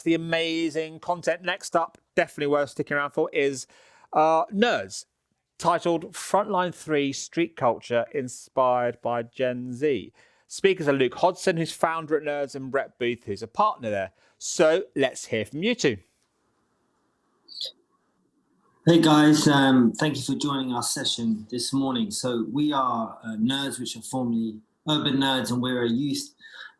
to the amazing content. Next up, definitely worth sticking around for, is Nerds, titled Frontline 3 Street Culture Inspired by Gen Z. Speakers are Luke Hodson, who's founder at Nerds, and Brett Booth, who's a partner there. So let's hear from you two. Hey guys, thank you for joining our session this morning. So we are Nerds, which are formerly Urban Nerds, and we're a youth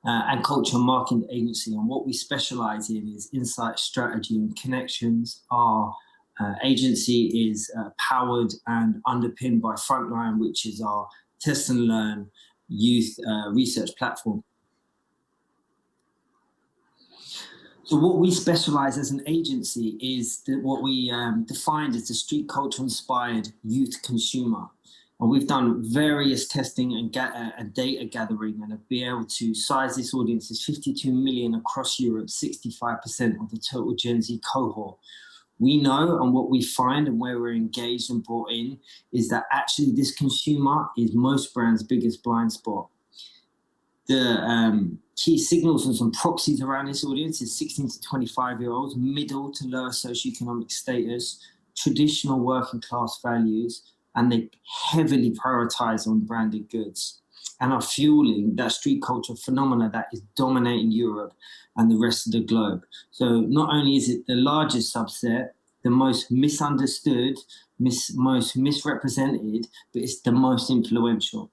and culture marketing agency. And what we specialize in is insight, strategy, and connections. Our agency is powered and underpinned by Frontline, which is our test and learn youth research platform. So what we specialize as an agency is what we defined as the street culture inspired youth consumer. And we've done various testing and data gathering, and have been able to size this audience as 52 million across Europe, 65% of the total Gen Z cohort. We know, and what we find and where we're engaged and brought in, is that actually this consumer is most brands' biggest blind spot. The key signals and some proxies around this audience is 16 to 25-year-olds, middle to lower socioeconomic status, traditional working class values, and they heavily prioritize on branded goods and are fueling that street culture phenomena that is dominating Europe and the rest of the globe. So not only is it the largest subset, the most misunderstood, most misrepresented, but it's the most influential.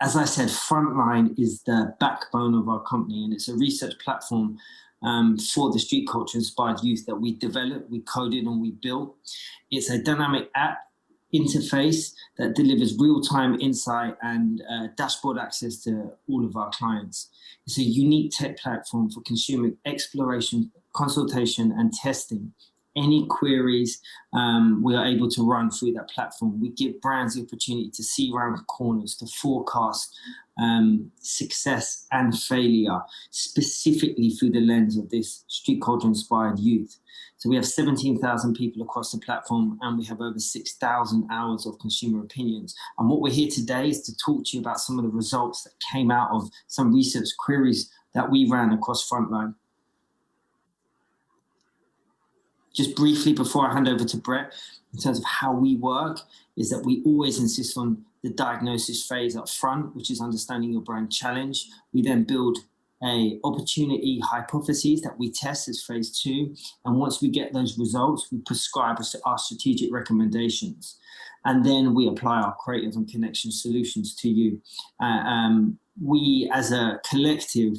As I said, Frontline is the backbone of our company, and it's a research platform for the street culture inspired youth that we developed, we coded, and we built. It's a dynamic app interface that delivers real-time insight and dashboard access to all of our clients. It's a unique tech platform for consumer exploration, consultation, and testing. Any queries we are able to run through that platform. We give brands the opportunity to see around the corners, to forecast success and failure, specifically through the lens of this street culture inspired youth. So we have 17,000 people across the platform, and we have over 6,000 hours of consumer opinions. And what we're here today is to talk to you about some of the results that came out of some research queries that we ran across Frontline. Just briefly before I hand over to Brett, in terms of how we work, is that we always insist on the diagnosis phase up front, which is understanding your brand challenge. We then build a opportunity hypotheses that we test as phase 2. And once we get those results, we prescribe our strategic recommendations. And then we apply our creative and connection solutions to you. We as a collective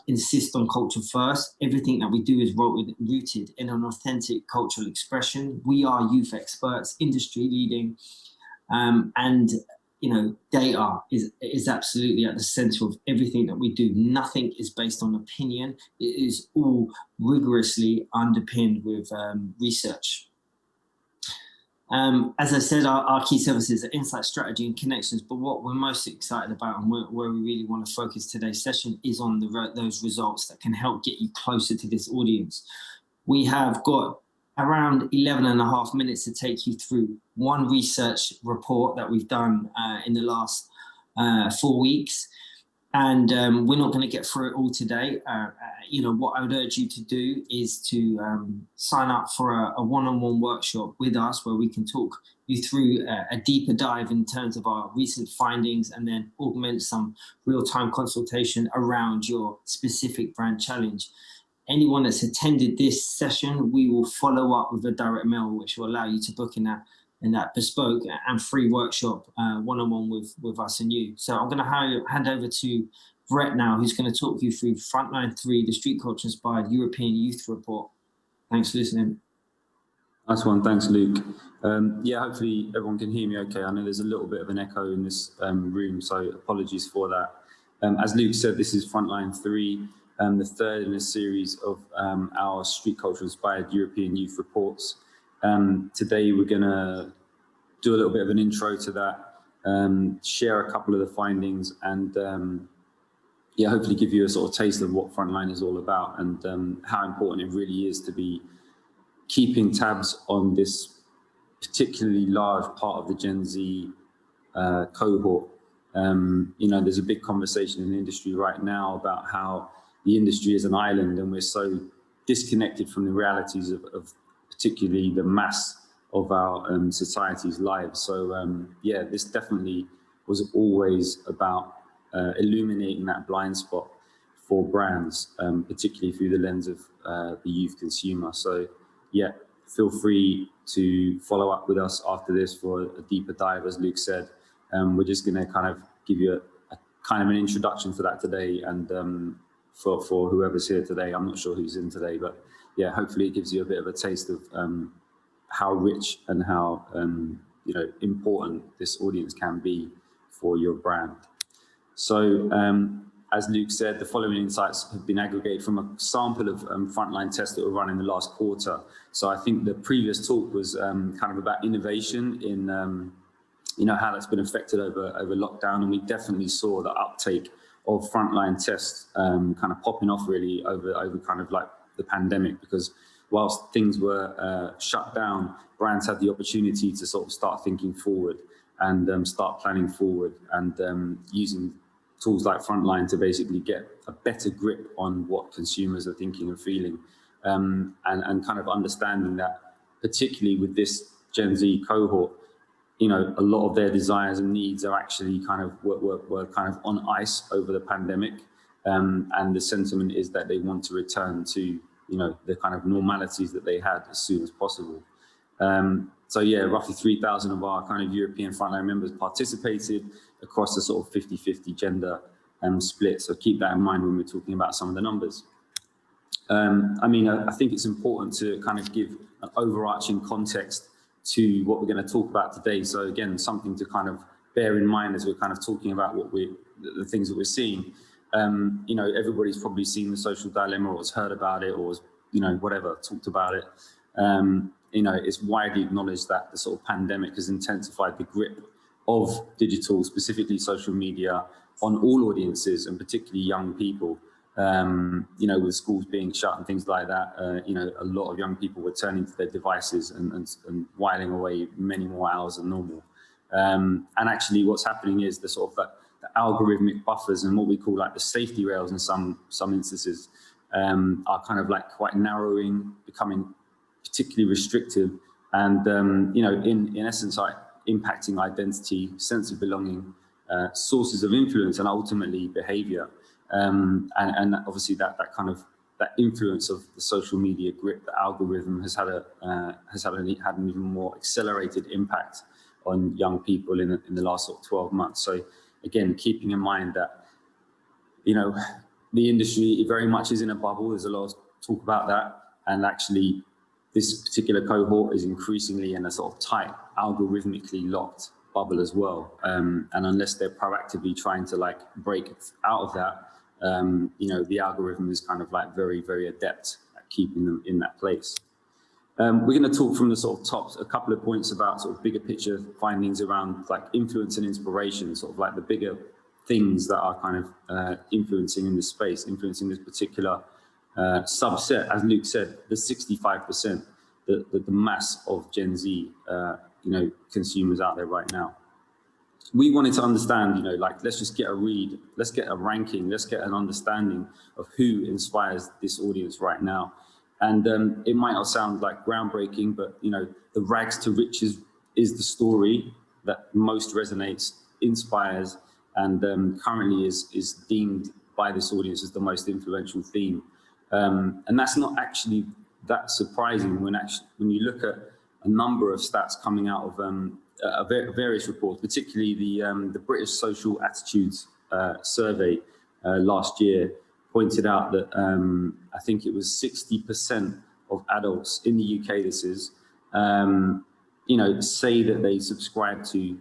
insist on culture first. Everything that we do is rooted in an authentic cultural expression. We are youth experts, industry leading, and data is absolutely at the center of everything that we do. Nothing is based on opinion. It is all rigorously underpinned with research. As I said, our key services are insight, strategy, and connections. But what we're most excited about, and where we really want to focus today's session, is on those results that can help get you closer to this audience. We have got around 11 and a half minutes to take you through one research report that we've done in the last 4 weeks. And we're not going to get through it all today. What I would urge you to do is to sign up for a one-on-one workshop with us, where we can talk you through a deeper dive in terms of our recent findings, and then augment some real-time consultation around your specific brand challenge. Anyone that's attended this session, we will follow up with a direct mail, which will allow you to book in that bespoke and free workshop one-on-one with us and you. So I'm going to hand over to Brett now, who's going to talk you through Frontline 3, the Street Culture Inspired European Youth Report. Thanks for listening. Nice one. Thanks, Luke. Hopefully everyone can hear me okay. I know there's a little bit of an echo in this room, so apologies for that. As Luke said, this is Frontline 3, the third in a series of our Street Culture Inspired European Youth Reports. Today we're going to do a little bit of an intro to that, share a couple of the findings, and hopefully give you a sort of taste of what Frontline is all about, and how important it really is to be keeping tabs on this particularly large part of the Gen Z cohort. There's a big conversation in the industry right now about how the industry is an island, and we're so disconnected from the realities of particularly the mass of our society's lives. So yeah, this definitely was always about illuminating that blind spot for brands, particularly through the lens of the youth consumer. So yeah, feel free to follow up with us after this for a deeper dive, as Luke said. We're just going to kind of give you a kind of an introduction for that today, and for whoever's here today. I'm not sure who's in today, but yeah, hopefully it gives you a bit of a taste of how rich and how important this audience can be for your brand. So as Luke said, the following insights have been aggregated from a sample of frontline tests that were run in the last quarter. So I think the previous talk was kind of about innovation in how that's been affected over lockdown, and we definitely saw the uptake of frontline tests kind of popping off really over kind of like the pandemic, because whilst things were shut down, brands had the opportunity to sort of start thinking forward and start planning forward, and using tools like Frontline to basically get a better grip on what consumers are thinking and feeling, and kind of understanding that, particularly with this Gen Z cohort, a lot of their desires and needs are actually kind of were kind of on ice over the pandemic, and the sentiment is that they want to return to the kind of normalities that they had as soon as possible. So yeah, roughly 3,000 of our kind of European Frontline members participated across the sort of 50-50 gender split. So keep that in mind when we're talking about some of the numbers. I think it's important to kind of give an overarching context to what we're going to talk about today. So again, something to kind of bear in mind as we're kind of talking about the things that we're seeing. Everybody's probably seen The Social Dilemma, or has heard about it, or whatever, talked about it. It's widely acknowledged that the sort of pandemic has intensified the grip of digital, specifically social media, on all audiences, and particularly young people. With schools being shut and things like that, a lot of young people were turning to their devices and whiling away many more hours than normal. And actually what's happening is the sort of the algorithmic buffers and what we call like the safety rails in some instances are kind of like quite narrowing, becoming particularly restrictive, and in essence like impacting identity, sense of belonging, sources of influence, and ultimately behavior. And obviously that influence of the social media grip, the algorithm has had an even more accelerated impact on young people in the last sort of 12 months. So again, keeping in mind that the industry very much is in a bubble. There's a lot of talk about that, and actually this particular cohort is increasingly in a sort of tight, algorithmically locked bubble as well. And unless they're proactively trying to like break out of that, the algorithm is kind of like very, very adept at keeping them in that place. We're going to talk from the sort of top, a couple of points about sort of bigger picture findings around like influence and inspiration, sort of like the bigger things that are kind of influencing in this space, influencing this particular subset, as Luke said, the 65%, the mass of Gen Z, consumers out there right now. We wanted to understand, let's just get a read, let's get a ranking, let's get an understanding of who inspires this audience right now. And it might not sound like groundbreaking, but, the rags to riches is the story that most resonates, inspires, and currently is deemed by this audience as the most influential theme. And that's not actually that surprising when you look at a number of stats coming out of various reports, particularly the British Social Attitudes Survey last year pointed out that I think it was 60% of adults in the UK, this is, say that they subscribe to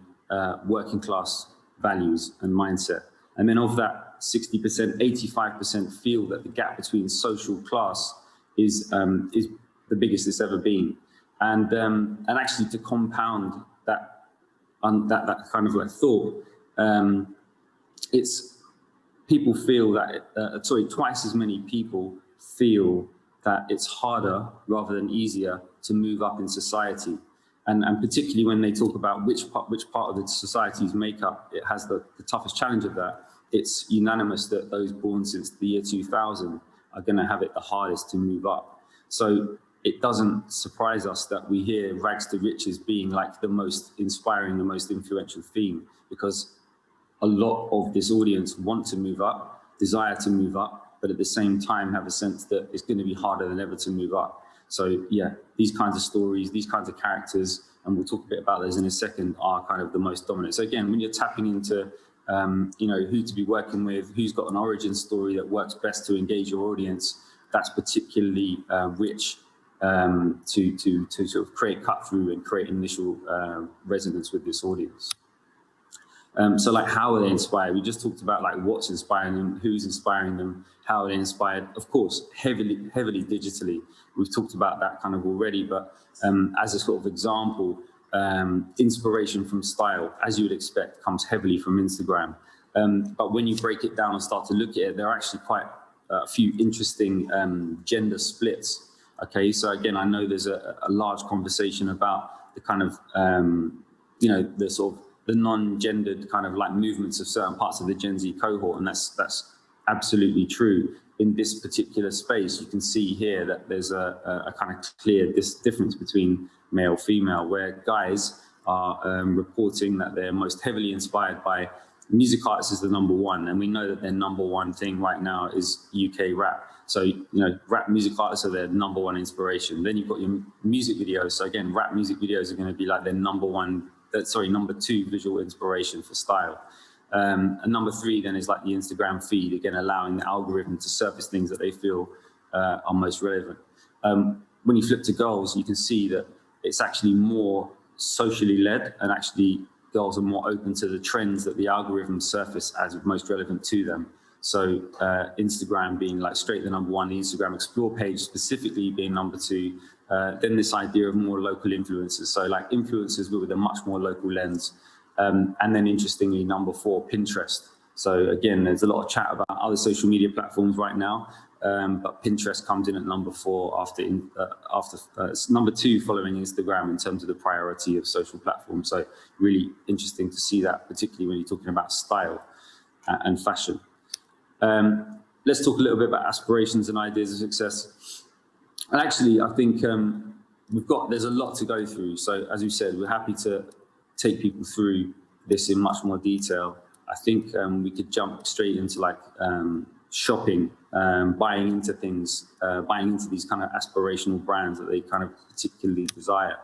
working class values and mindset. And then of that 60%, 85% feel that the gap between social class is the biggest it's ever been. And actually to compound that kind of like thought, it's people feel that, twice as many people feel that it's harder rather than easier to move up in society. And particularly when they talk about which part of the society's makeup it has the toughest challenge of that, it's unanimous that those born since the year 2000 are going to have it the hardest to move up. So it doesn't surprise us that we hear rags to riches being like the most inspiring, the most influential theme, because a lot of this audience want to move up, desire to move up, but at the same time have a sense that it's going to be harder than ever to move up. So yeah, these kinds of stories, these kinds of characters, and we'll talk a bit about those in a second, are kind of the most dominant. So again, when you're tapping into who to be working with, who's got an origin story that works best to engage your audience, that's particularly rich to sort of create cut through and create initial resonance with this audience. So like, how are they inspired? We just talked about like what's inspiring them, who's inspiring them, how are they inspired? Of course, heavily digitally. We've talked about that kind of already, but as a sort of example, inspiration from style, as you would expect, comes heavily from Instagram. But when you break it down and start to look at it, there are actually quite a few interesting gender splits. Okay, so again, I know there's a large conversation about the kind of, the sort of the non-gendered kind of like movements of certain parts of the Gen Z cohort, and that's absolutely true. In this particular space, you can see here that there's a kind of clear difference between male, female, where guys are reporting that they're most heavily inspired by music artists as the number one, and we know that their number one thing right now is UK rap. So, rap music artists are their number one inspiration. Then you've got your music videos. So again, rap music videos are going to be like their number two visual inspiration for style. And number three then is like the Instagram feed, again, allowing the algorithm to surface things that they feel are most relevant. When you flip to girls, you can see that it's actually more socially led, and actually girls are more open to the trends that the algorithm surface as most relevant to them. So Instagram being like straight the number one, the Instagram Explore page specifically being number two, then this idea of more local influencers. So like influencers with a much more local lens. And then interestingly, number four, Pinterest. So again, there's a lot of chat about other social media platforms right now, but Pinterest comes in at number four after number two following Instagram in terms of the priority of social platforms. So really interesting to see that, particularly when you're talking about style and fashion. Let's talk a little bit about aspirations and ideas of success. And actually, I think there's a lot to go through. So as you said, we're happy to take people through this in much more detail. I think we could jump straight into like shopping, buying into things, buying into these kind of aspirational brands that they kind of particularly desire.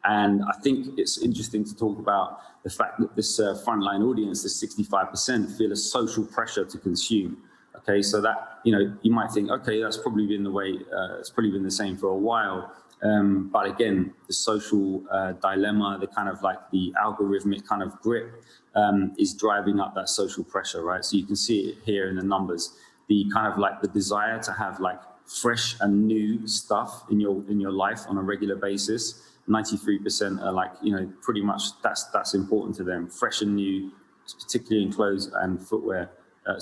And I think it's interesting to talk about the fact that this frontline audience, this 65%, feel a social pressure to consume. Okay, so that, you might think, okay, that's probably been the way, it's probably been the same for a while. But again, the social dilemma, the kind of like the algorithmic kind of grip is driving up that social pressure, right? So you can see it here in the numbers, the kind of like the desire to have like fresh and new stuff in your life on a regular basis. 93% are like, pretty much that's important to them. Fresh and new, particularly in clothes and footwear.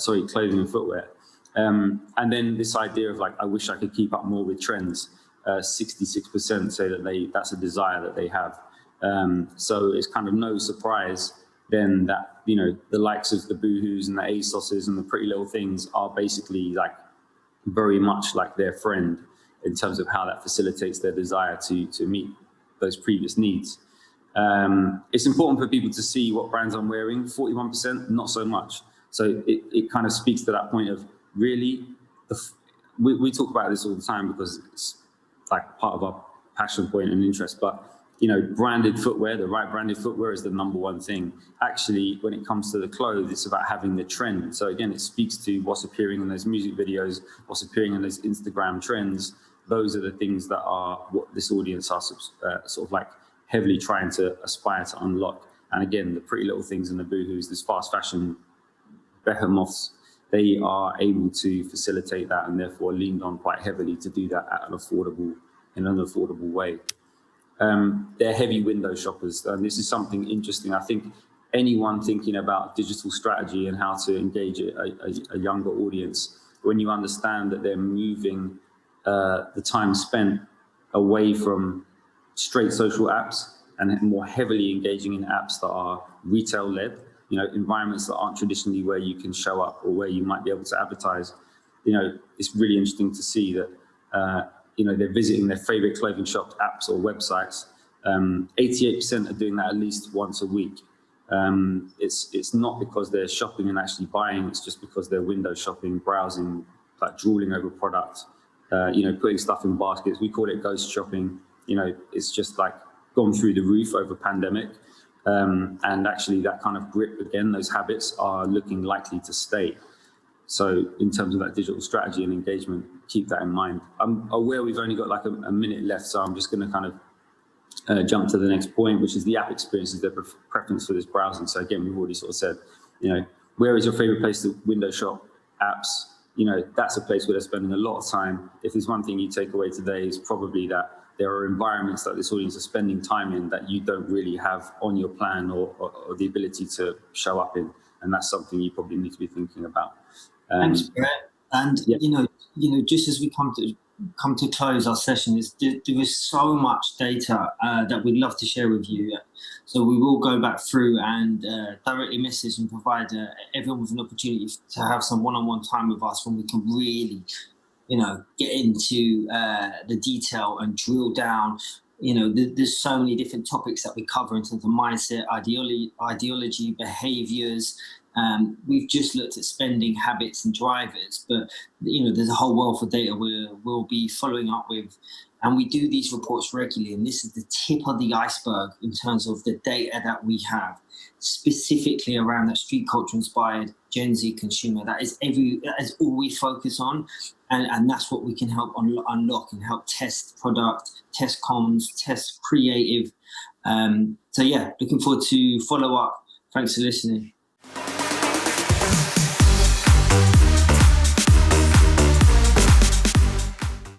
Clothing and footwear. And then this idea of like, I wish I could keep up more with trends. 66% say that that's a desire that they have. So it's kind of no surprise then that, the likes of the Boohoo's and the ASOS's and the Pretty Little Things are basically like very much like their friend in terms of how that facilitates their desire to meet those previous needs. It's important for people to see what brands I'm wearing. 41%, not so much. So it kind of speaks to that point of really, we talk about this all the time because it's like part of our passion point and interest, but branded footwear, the right branded footwear is the number one thing. Actually, when it comes to the clothes, it's about having the trend. So again, it speaks to what's appearing in those music videos, what's appearing in those Instagram trends. Those are the things that are what this audience are sort of like heavily trying to aspire to unlock. And again, the Pretty Little Things and the Boohoo's, this fast fashion behemoths, they are able to facilitate that and therefore leaned on quite heavily to do that in an affordable way. They're heavy window shoppers, and this is something interesting. I think anyone thinking about digital strategy and how to engage a younger audience, when you understand that they're moving the time spent away from straight social apps and more heavily engaging in apps that are retail led, environments that aren't traditionally where you can show up or where you might be able to advertise. It's really interesting to see that, they're visiting their favorite clothing shop apps or websites. 88% are doing that at least once a week. It's not because they're shopping and actually buying, it's just because they're window shopping, browsing, like drooling over product, putting stuff in baskets. We call it ghost shopping. It's just like gone through the roof over pandemic. And actually that kind of grip again, those habits are looking likely to stay. So in terms of that digital strategy and engagement, keep that in mind. I'm aware we've only got like a minute left, so I'm just going to kind of jump to the next point, which is the app experiences, their preference for this browsing. So again, we've already sort of said, where is your favorite place to window shop? Apps, that's a place where they're spending a lot of time. If there's one thing you take away today, is probably that there are environments that this audience are spending time in that you don't really have on your plan or the ability to show up in. And that's something you probably need to be thinking about. Thanks, Brett. And yeah. Just as we come to close our session, there is so much data that we'd love to share with you. So we will go back through and directly message and provide everyone with an opportunity to have some one-on-one time with us when we can really, get into the detail and drill down. There's so many different topics that we cover in terms of mindset, ideology, behaviors. We've just looked at spending habits and drivers, but there's a whole wealth of data we'll be following up with, and we do these reports regularly, and this is the tip of the iceberg in terms of the data that we have specifically around that street culture inspired Gen Z consumer. That is all we focus on, and that's what we can help unlock and help test product, test comms, test creative. So yeah, looking forward to follow up. Thanks for listening.